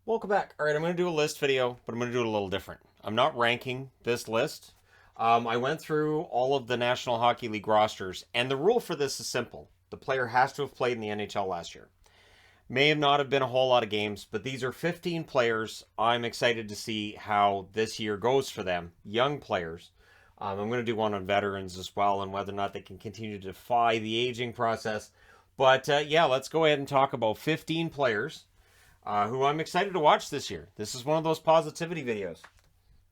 Welcome back. All right, I'm going to do a list video, but I'm going to do it a little different. I'm not ranking this list. I went through all of the National Hockey League rosters, and the rule for this is simple. The player has to have played in the NHL last year. May have not have been a whole lot of games, but these are 15 players. I'm excited to see how this year goes for them, young players. I'm going to do one on veterans as well, and whether or not they can continue to defy the aging process. But yeah, let's go ahead and talk about 15 players who I'm excited to watch this year. This is one of those positivity videos.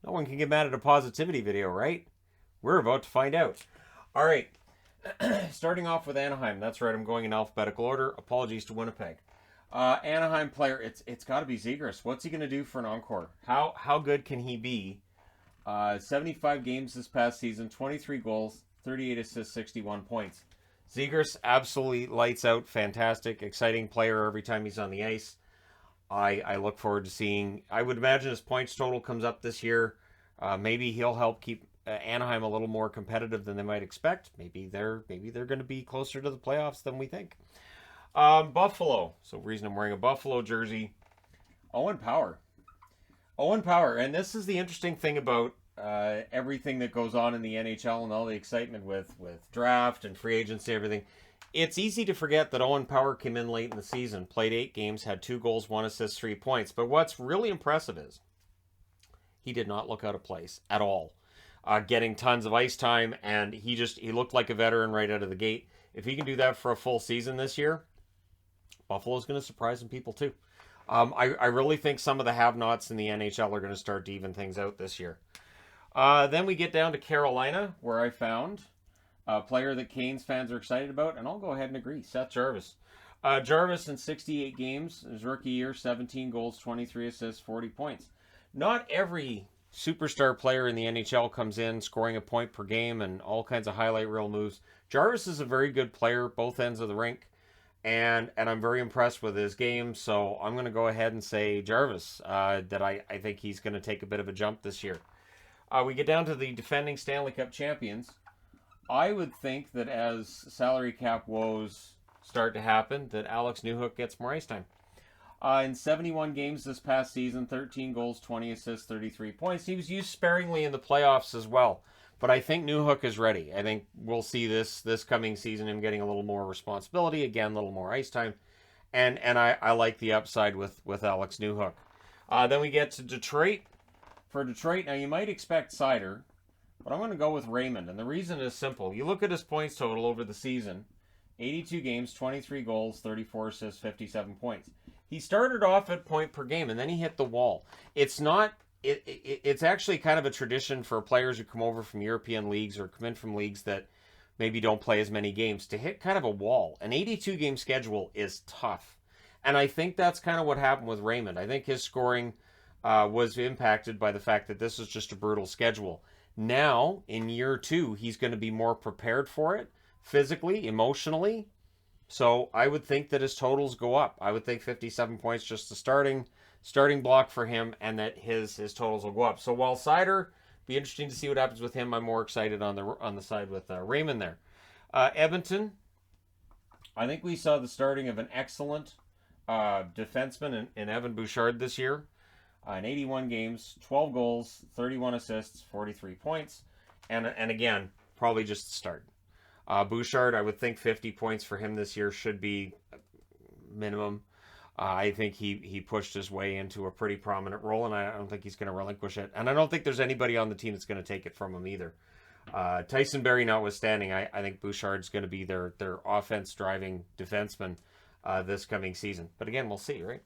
No one can get mad at a positivity video, right? We're about to find out. All right, starting off with Anaheim. That's right, I'm going in alphabetical order. Apologies to Winnipeg. Anaheim player, it's got to be Zegras. What's he going to do for an encore? How good can he be? 75 games this past season, 23 goals, 38 assists, 61 points. Zegras absolutely lights out, fantastic, exciting player every time he's on the ice. I look forward to seeing. I would imagine his points total comes up this year. Maybe he'll help keep Anaheim a little more competitive than they might expect. Maybe they're going to be closer to the playoffs than we think. Buffalo. So the reason I'm wearing a Buffalo jersey. Owen Power. Owen Power, and this is the interesting thing about everything that goes on in the NHL and all the excitement with draft and free agency and everything. It's easy to forget that Owen Power came in late in the season, played 8 games, had 2 goals, 1 assist, 3 points. But what's really impressive is he did not look out of place at all. Getting tons of ice time, and he looked like a veteran right out of the gate. If he can do that for a full season this year, Buffalo's going to surprise some people too. I really think some of the have-nots in the NHL are going to start to even things out this year. Then we get down to Carolina, where I found a player that Canes fans are excited about, and I'll go ahead and agree, Seth Jarvis. Jarvis in 68 games, his rookie year, 17 goals, 23 assists, 40 points. Not every superstar player in the NHL comes in scoring a point per game and all kinds of highlight reel moves. Jarvis is a very good player, both ends of the rink, and I'm very impressed with his game, so I'm going to go ahead and say Jarvis, that I think he's going to take a bit of a jump this year. We get down to the defending Stanley Cup champions. I would think that as salary cap woes start to happen, that Alex Newhook gets more ice time. In 71 games this past season, 13 goals, 20 assists, 33 points. He was used sparingly in the playoffs as well. But I think Newhook is ready. I think we'll see this coming season, him getting a little more responsibility, again, a little more ice time. And I like the upside with Alex Newhook. Then we get to Detroit. For Detroit, now you might expect Sider, but I'm going to go with Raymond, and the reason is simple. You look at his points total over the season, 82 games, 23 goals, 34 assists, 57 points. He started off at point per game, and then he hit the wall. It's actually kind of a tradition for players who come over from European leagues or come in from leagues that maybe don't play as many games to hit kind of a wall. An 82-game schedule is tough, and I think that's kind of what happened with Raymond. I think his scoring was impacted by the fact that this is just a brutal schedule. Now, in year 2, he's going to be more prepared for it, physically, emotionally. So I would think that his totals go up. I would think 57 points just the starting block for him, and that his totals will go up. So while Sider, be interesting to see what happens with him, I'm more excited on the side with Raymond there. Edmonton, I think we saw the starting of an excellent defenseman in Evan Boucher this year. In 81 games, 12 goals, 31 assists, 43 points. And again, probably just the start. Bouchard, I would think 50 points for him this year should be minimum. I think he pushed his way into a pretty prominent role, and I don't think he's going to relinquish it. And I don't think there's anybody on the team that's going to take it from him either. Tyson Barrie notwithstanding, I think Bouchard's going to be their offense-driving defenseman this coming season. But again, we'll see, right?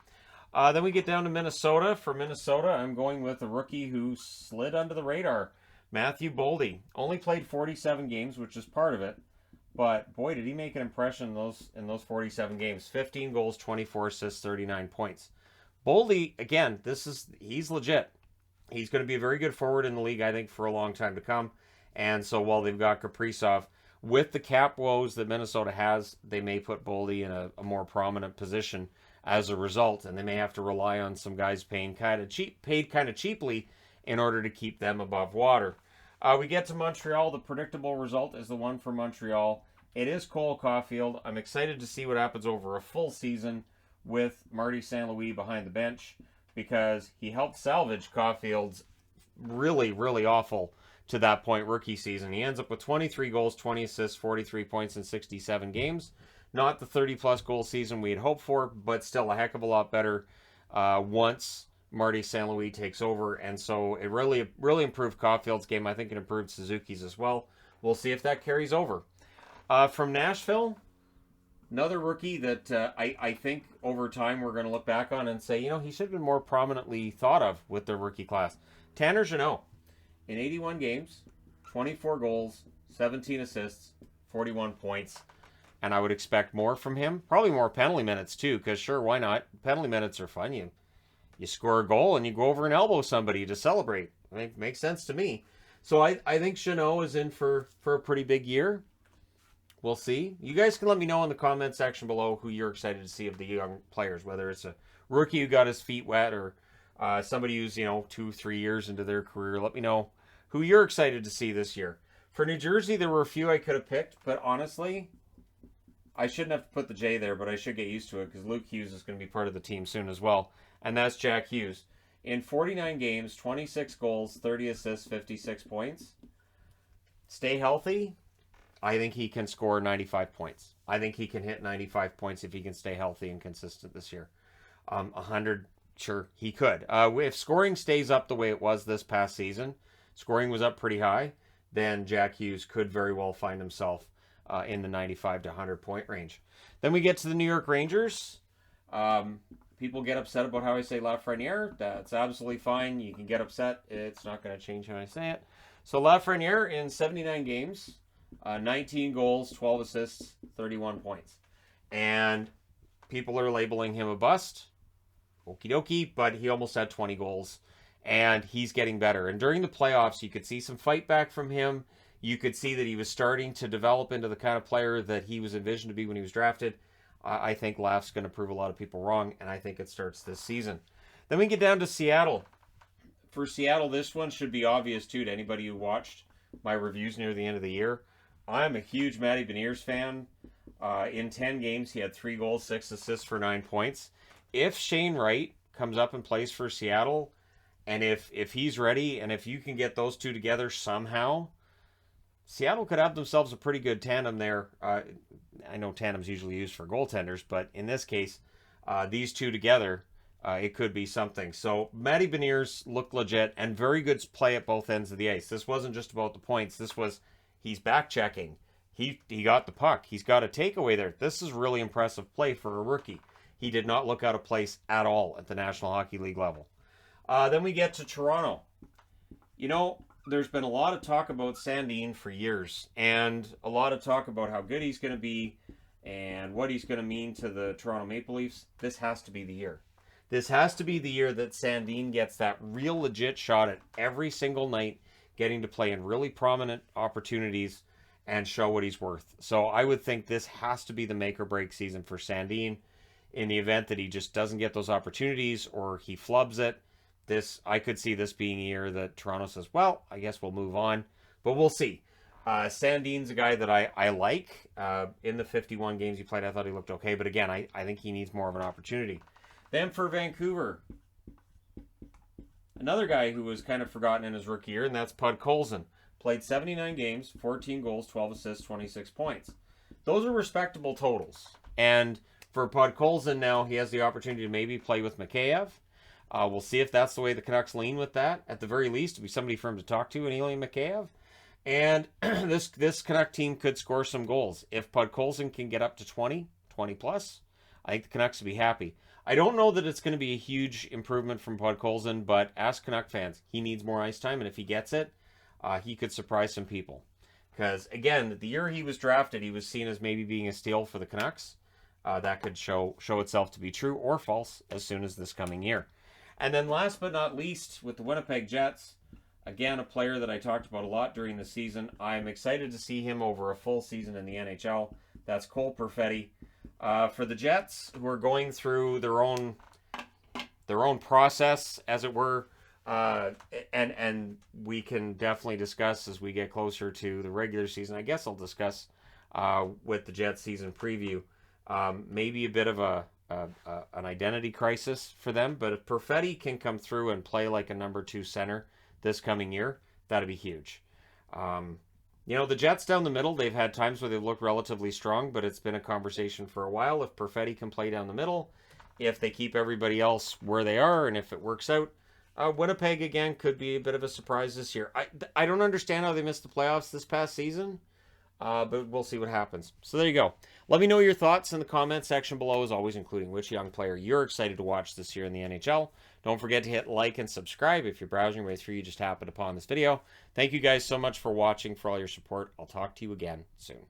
Then we get down to Minnesota. For Minnesota, I'm going with a rookie who slid under the radar, Matthew Boldy. Only played 47 games, which is part of it. But boy, did he make an impression in those 47 games. 15 goals, 24 assists, 39 points. Boldy, again, he's legit. He's going to be a very good forward in the league, I think, for a long time to come. And so while they've got Kaprizov, with the cap woes that Minnesota has, they may put Boldy in a more prominent position as a result, and they may have to rely on some guys paid kind of cheaply in order to keep them above water. We get to Montreal. The predictable result is the one for Montreal. It is Cole Caufield. I'm excited to see what happens over a full season with Marty St. Louis behind the bench. because he helped salvage Caufield's really, really awful to that point rookie season. He ends up with 23 goals, 20 assists, 43 points in 67 games. Not the 30-plus goal season we had hoped for, but still a heck of a lot better once Marty St. Louis takes over. And so it really, really improved Caufield's game. I think it improved Suzuki's as well. We'll see if that carries over. From Nashville, another rookie that I think over time we're going to look back on and say, he should have been more prominently thought of with the rookie class. Tanner Geneaux, in 81 games, 24 goals, 17 assists, 41 points. And I would expect more from him. Probably more penalty minutes, too, because sure, why not? Penalty minutes are fun. You score a goal and you go over and elbow somebody to celebrate. It makes sense to me. So I think Geneaux is in for a pretty big year. We'll see. You guys can let me know in the comment section below who you're excited to see of the young players, whether it's a rookie who got his feet wet or somebody who's, 2-3 years into their career. Let me know who you're excited to see this year. For New Jersey, there were a few I could have picked, but honestly, I shouldn't have to put the J there, but I should get used to it because Luke Hughes is going to be part of the team soon as well, and that's Jack Hughes. In 49 games, 26 goals, 30 assists, 56 points. Stay healthy. I think he can score 95 points. I think he can hit 95 points if he can stay healthy and consistent this year. 100, sure, he could. If scoring stays up the way it was this past season, scoring was up pretty high, then Jack Hughes could very well find himself in the 95 to 100 point range. Then we get to the New York Rangers. People get upset about how I say Lafreniere. That's absolutely fine. You can get upset. It's not going to change how I say it. So Lafreniere in 79 games, 19 goals, 12 assists, 31 points. And people are labeling him a bust. Okie dokie, but he almost had 20 goals. And he's getting better. And during the playoffs, you could see some fight back from him. You could see that he was starting to develop into the kind of player that he was envisioned to be when he was drafted. I think Laf's going to prove a lot of people wrong, and I think it starts this season. Then we get down to Seattle. For Seattle, this one should be obvious, too, to anybody who watched my reviews near the end of the year. I'm a huge Matty Beniers fan. In 10 games, he had 3 goals, 6 assists for 9 points. If Shane Wright comes up and plays for Seattle, and if he's ready, and if you can get those two together somehow, Seattle could have themselves a pretty good tandem there. I know tandem's usually used for goaltenders, but in this case, these two together, it could be something. So Matty Beniers looked legit and very good play at both ends of the ice. This wasn't just about the points. This was, he's back checking. He got the puck. He's got a takeaway there. This is really impressive play for a rookie. He did not look out of place at all at the National Hockey League level. Then we get to Toronto. There's been a lot of talk about Sandin for years, and a lot of talk about how good he's going to be and what he's going to mean to the Toronto Maple Leafs. This has to be the year. This has to be the year that Sandin gets that real legit shot at every single night, getting to play in really prominent opportunities and show what he's worth. So I would think this has to be the make or break season for Sandin. In the event that he just doesn't get those opportunities or he flubs it, I could see this being a year that Toronto says, well, I guess we'll move on. But we'll see. Sandin's a guy that I like. In the 51 games he played, I thought he looked okay. But again, I think he needs more of an opportunity. Then for Vancouver, another guy who was kind of forgotten in his rookie year, and that's podcolson. Played 79 games, 14 goals, 12 assists, 26 points. Those are respectable totals. And for podcolson now, he has the opportunity to maybe play with Mikheyev. We'll see if that's the way the Canucks lean with that. At the very least, to be somebody for him to talk to in Elian Mikheyev. And this Canuck team could score some goals. If podcolson can get up to 20 plus, I think the Canucks will be happy. I don't know that it's going to be a huge improvement from podcolson, but ask Canuck fans, he needs more ice time, and if he gets it, he could surprise some people. Because, again, the year he was drafted, he was seen as maybe being a steal for the Canucks. That could show itself to be true or false as soon as this coming year. And then last but not least, with the Winnipeg Jets, again, a player that I talked about a lot during the season. I'm excited to see him over a full season in the NHL. That's Cole Perfetti. For the Jets, who are going through their own process, as it were, and we can definitely discuss as we get closer to the regular season. I guess I'll discuss with the Jets season preview. Maybe a bit of a an identity crisis for them. But if Perfetti can come through and play like a number 2 center this coming year, that'd be huge. The Jets down the middle, they've had times where they've looked relatively strong, but it's been a conversation for a while. If Perfetti can play down the middle, if they keep everybody else where they are, and if it works out, Winnipeg, again, could be a bit of a surprise this year. I don't understand how they missed the playoffs this past season, but we'll see what happens. So there you go. Let me know your thoughts in the comment section below, as always, including which young player you're excited to watch this year in the NHL. Don't forget to hit like and subscribe if you're browsing right through you just happened upon this video. Thank you guys so much for watching, for all your support. I'll talk to you again soon.